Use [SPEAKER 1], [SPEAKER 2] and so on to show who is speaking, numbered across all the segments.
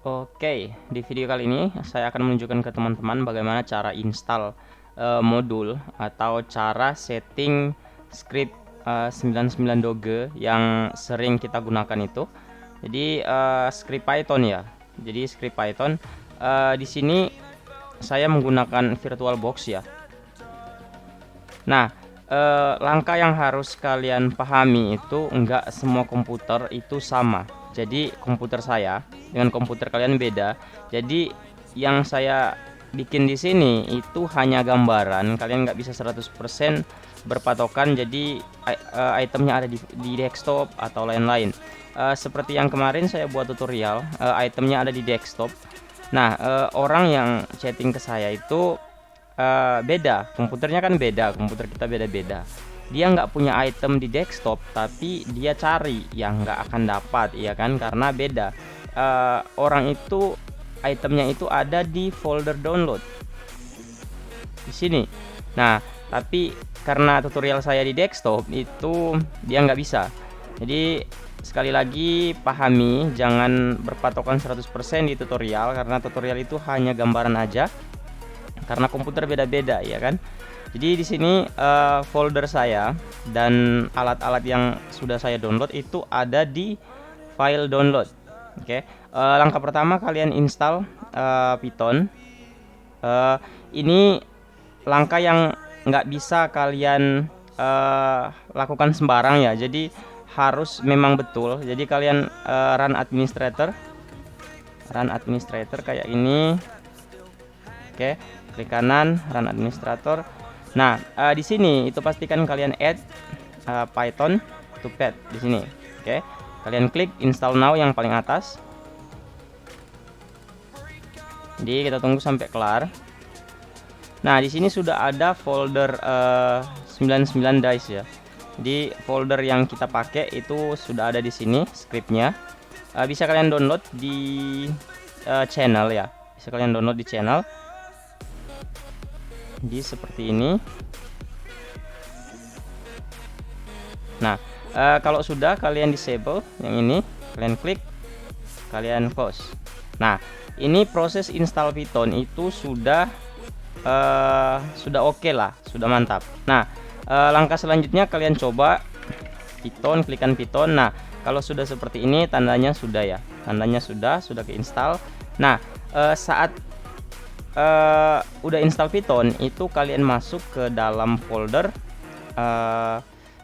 [SPEAKER 1] Oke, di video kali ini saya akan menunjukkan ke teman-teman bagaimana cara install modul atau cara setting script 99 Doge yang sering kita gunakan itu. Jadi script Python ya. Jadi script Python di sini saya menggunakan VirtualBox ya. Nah, langkah yang harus kalian pahami itu enggak semua komputer itu sama. Jadi komputer saya dengan komputer kalian beda. Jadi yang saya bikin di sini itu hanya gambaran. Kalian nggak bisa 100% berpatokan. Jadi itemnya ada di desktop atau lain-lain. Seperti yang kemarin saya buat tutorial, itemnya ada di desktop. Nah, orang yang chatting ke saya itu beda, komputernya kan beda, komputer kita beda-beda. Dia nggak punya item di desktop, tapi dia cari yang nggak akan dapat, ya kan? Karena beda. Orang itu itemnya itu ada di folder download di sini. Nah, tapi karena tutorial saya di desktop itu dia nggak bisa. Jadi sekali lagi pahami, jangan berpatokan 100% di tutorial karena tutorial itu hanya gambaran aja. Karena komputer beda-beda ya kan. Jadi di sini folder saya dan alat-alat yang sudah saya download itu ada di file download. Oke, langkah pertama kalian install Python. Ini langkah yang nggak bisa kalian lakukan sembarang ya. Jadi harus memang betul. Jadi kalian run administrator kayak ini. Oke, klik kanan, run administrator. Nah, di sini itu pastikan kalian add Python to pad di sini. Oke, kalian klik install now yang paling atas. Jadi kita tunggu sampai kelar. Nah, di sini sudah ada folder 99 dice ya. Di folder yang kita pakai itu sudah ada di sini scriptnya. Bisa kalian download di channel ya. Bisa kalian download di channel. Jadi seperti ini. Nah, kalau sudah kalian disable yang ini, kalian klik, kalian close. Nah, ini proses install Python itu sudah oke lah, sudah mantap. Nah, langkah selanjutnya kalian coba Python, klikan Python. Nah, kalau sudah seperti ini tandanya sudah ya, tandanya sudah keinstall. Nah, saat udah install Python itu kalian masuk ke dalam folder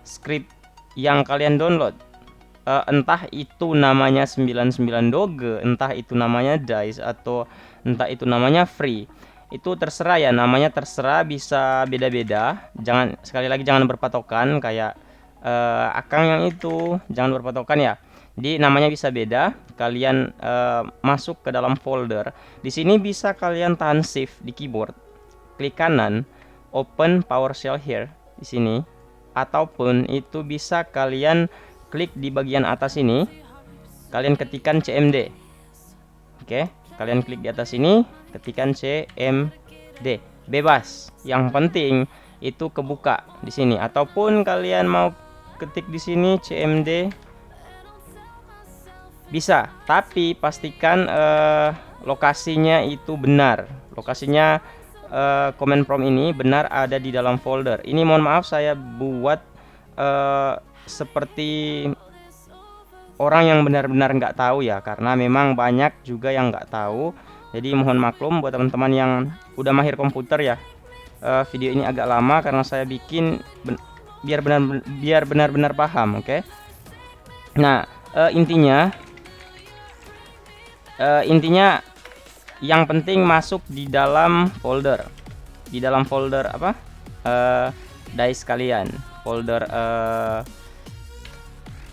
[SPEAKER 1] script yang kalian download, entah itu namanya 99 Doge, entah itu namanya dice, atau entah itu namanya free. Itu terserah ya, namanya terserah, bisa beda-beda. Jangan, sekali lagi jangan berpatokan kayak Akang yang itu, jangan berpatokan ya. Jadi namanya bisa beda. Kalian masuk ke dalam folder. Di sini bisa kalian tahan shift di keyboard, klik kanan, open PowerShell here di sini, ataupun itu bisa kalian klik di bagian atas ini, kalian ketikkan cmd. Oke, kalian klik di atas ini, ketikkan cmd, bebas. Yang penting itu kebuka di sini, ataupun kalian mau ketik di sini cmd bisa, tapi pastikan lokasinya itu benar. Lokasinya command prompt ini benar ada di dalam folder. Ini mohon maaf saya buat seperti orang yang benar-benar nggak tahu ya, karena memang banyak juga yang nggak tahu. Jadi mohon maklum buat teman-teman yang udah mahir komputer ya. Video ini agak lama karena saya bikin biar benar-benar paham. Oke. Nah, intinya yang penting masuk di dalam folder apa, dice kalian, folder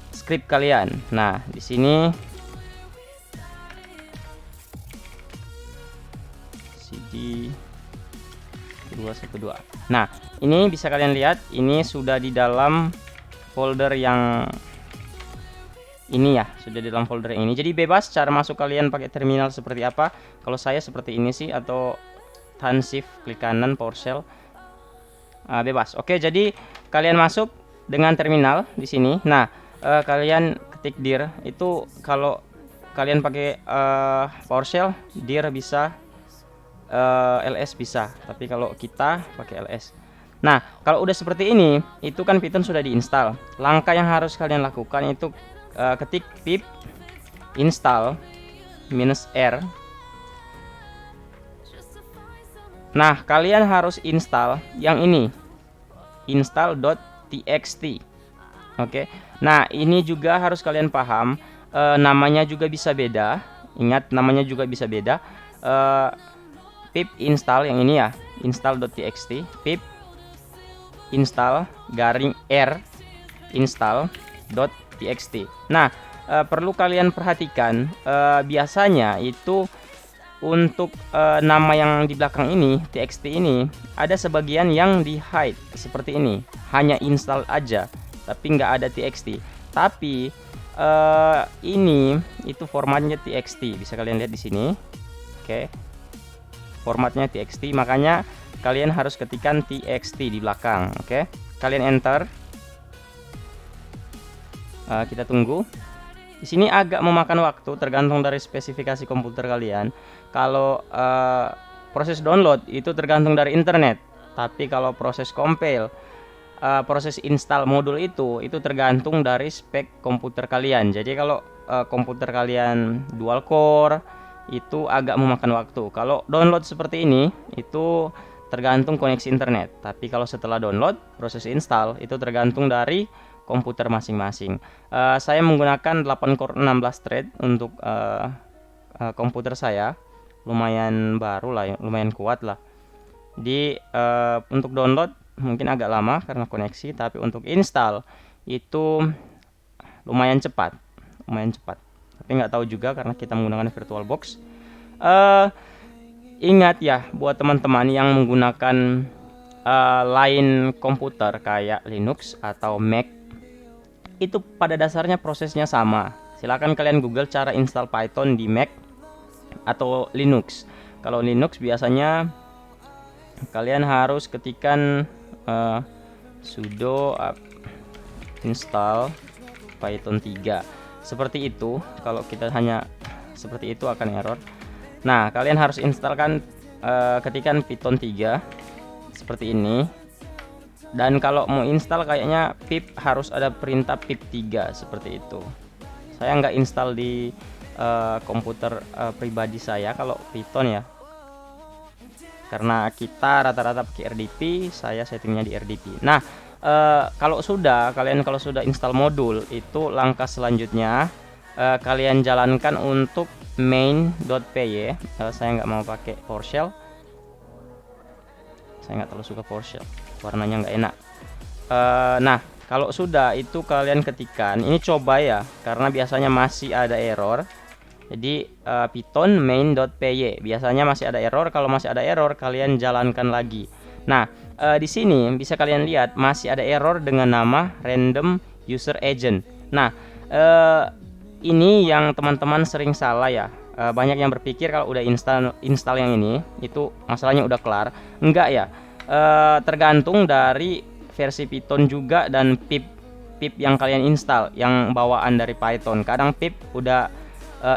[SPEAKER 1] script kalian. Nah, di sini cd 212. Nah, ini bisa kalian lihat, ini sudah di dalam folder yang ini ya, sudah di dalam folder ini. Jadi bebas cara masuk kalian pakai terminal seperti apa. Kalau saya seperti ini sih, atau tahan shift klik kanan PowerShell, bebas. Oke, jadi kalian masuk dengan terminal di sini. Nah, kalian ketik dir itu, kalau kalian pakai PowerShell, dir bisa, ls bisa, tapi kalau kita pakai ls. Nah, kalau udah seperti ini, itu kan Python sudah diinstal. Langkah yang harus kalian lakukan itu ketik pip install -r. Nah, kalian harus install yang ini, install.txt. Oke. Nah, ini juga harus kalian paham, namanya juga bisa beda. Ingat, namanya juga bisa beda. Pip install yang ini ya, install.txt, pip install -r install.txt. Nah, perlu kalian perhatikan, biasanya itu untuk nama yang di belakang ini, txt ini, ada sebagian yang di hide seperti ini, hanya install aja tapi nggak ada txt. Tapi ini itu formatnya txt, bisa kalian lihat di sini. Oke, formatnya txt, makanya kalian harus ketikkan txt di belakang. Oke, kalian enter. Kita tunggu. Di sini agak memakan waktu, tergantung dari spesifikasi komputer kalian. Kalau proses download itu tergantung dari internet, tapi kalau proses compile, proses install modul itu tergantung dari spek komputer kalian. Jadi kalau komputer kalian dual core itu agak memakan waktu. Kalau download seperti ini itu tergantung koneksi internet. Tapi kalau setelah download, proses install itu tergantung dari komputer masing-masing. Saya menggunakan 8 core 16 thread untuk komputer saya, lumayan baru lah, lumayan kuat lah. Di untuk download mungkin agak lama karena koneksi, tapi untuk install itu lumayan cepat, Tapi nggak tahu juga karena kita menggunakan VirtualBox. Ingat ya, buat teman-teman yang menggunakan lain komputer kayak Linux atau Mac, itu pada dasarnya prosesnya sama. Silahkan kalian Google cara install Python di Mac atau Linux. Kalau Linux biasanya kalian harus ketikkan sudo install Python 3 seperti itu. Kalau kita hanya seperti itu akan error. Nah, kalian harus instalkan, ketikkan Python 3 seperti ini. Dan kalau mau install kayaknya pip harus ada perintah pip 3 seperti itu. Saya nggak install di komputer pribadi saya kalau Python ya, karena kita rata-rata pakai RDP. Saya settingnya di RDP. Nah, kalau sudah install modul, itu langkah selanjutnya kalian jalankan untuk main.py. Saya nggak mau pakai PowerShell, saya nggak terlalu suka PowerShell, warnanya nggak enak. Nah, kalau sudah itu kalian ketikkan ini, coba ya, karena biasanya masih ada error. Jadi Python main.py biasanya masih ada error. Kalau masih ada error, kalian jalankan lagi. Nah, di sini bisa kalian lihat masih ada error dengan nama random user agent. Nah, ini yang teman-teman sering salah ya. Banyak yang berpikir kalau udah install yang ini itu masalahnya udah kelar. Enggak ya. Tergantung dari versi Python juga dan pip yang kalian install, yang bawaan dari Python. Kadang pip udah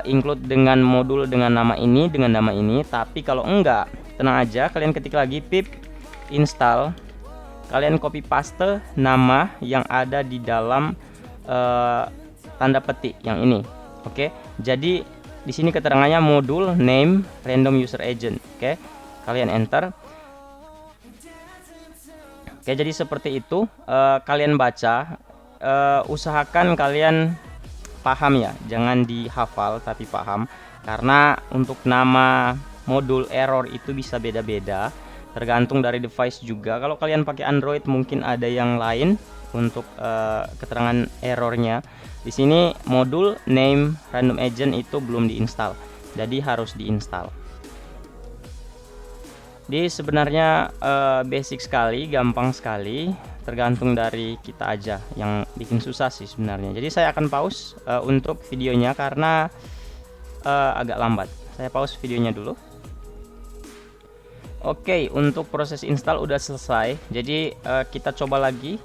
[SPEAKER 1] include dengan modul dengan nama ini, tapi kalau enggak, tenang aja, kalian ketik lagi pip install, kalian copy paste nama yang ada di dalam tanda petik yang ini. Oke, jadi di sini keterangannya modul name random user agent. Oke, kalian enter. Oke, jadi seperti itu. Kalian baca, usahakan kalian paham ya, jangan dihafal tapi paham, karena untuk nama modul error itu bisa beda-beda tergantung dari device juga. Kalau kalian pakai Android mungkin ada yang lain untuk keterangan errornya. Di sini modul name random agent itu belum diinstal, jadi harus diinstal. Jadi sebenarnya basic sekali, gampang sekali, tergantung dari kita aja yang bikin susah sih sebenarnya. Jadi saya akan pause untuk videonya karena agak lambat. Saya pause videonya dulu. Oke, untuk proses install udah selesai. Jadi kita coba lagi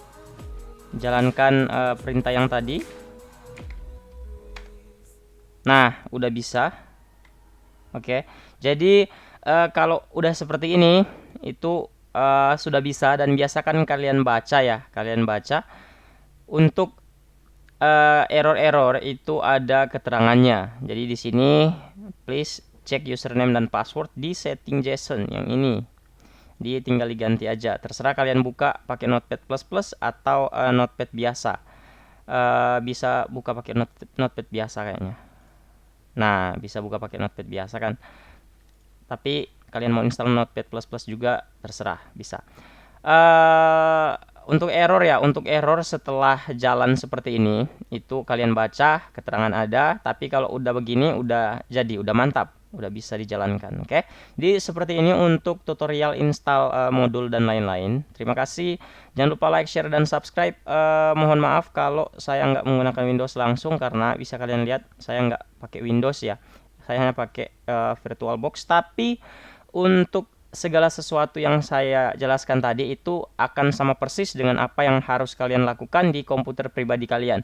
[SPEAKER 1] jalankan perintah yang tadi. Nah, udah bisa. Oke. Jadi kalau udah seperti ini itu sudah bisa, dan biasakan kalian baca ya, kalian baca untuk error-error itu ada keterangannya. Jadi di sini please cek username dan password di setting JSON yang ini. Dia tinggal diganti aja. Terserah kalian buka pakai Notepad++ atau Notepad biasa. Bisa buka pakai Notepad biasa kayaknya. Nah, bisa buka pakai Notepad biasa kan. Tapi kalian mau install Notepad++ juga terserah, bisa. eh untuk error ya, untuk error setelah jalan seperti ini, itu kalian baca, keterangan ada, tapi kalau udah begini, udah jadi, udah mantap, udah bisa dijalankan. Oke, jadi seperti ini untuk tutorial install modul dan lain-lain. Terima kasih, jangan lupa like, share, dan subscribe. Mohon maaf kalau saya nggak menggunakan Windows langsung, karena bisa kalian lihat saya nggak pakai Windows ya, saya hanya pakai VirtualBox. Tapi untuk segala sesuatu yang saya jelaskan tadi itu akan sama persis dengan apa yang harus kalian lakukan di komputer pribadi kalian.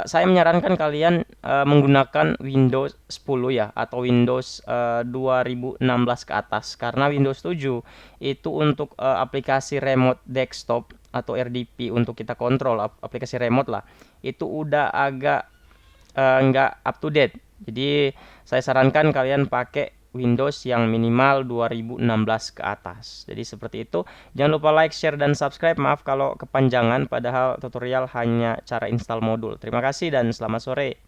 [SPEAKER 1] Saya menyarankan kalian menggunakan Windows 10 ya, atau Windows 2016 ke atas, karena Windows 7 itu untuk aplikasi remote desktop atau RDP, untuk kita kontrol aplikasi remote lah, itu udah agak nggak up to date. Jadi saya sarankan kalian pakai Windows yang minimal 2016 ke atas. Jadi seperti itu. Jangan lupa like, share, dan subscribe. Maaf kalau kepanjangan, padahal tutorial hanya cara install modul. Terima kasih dan selamat sore.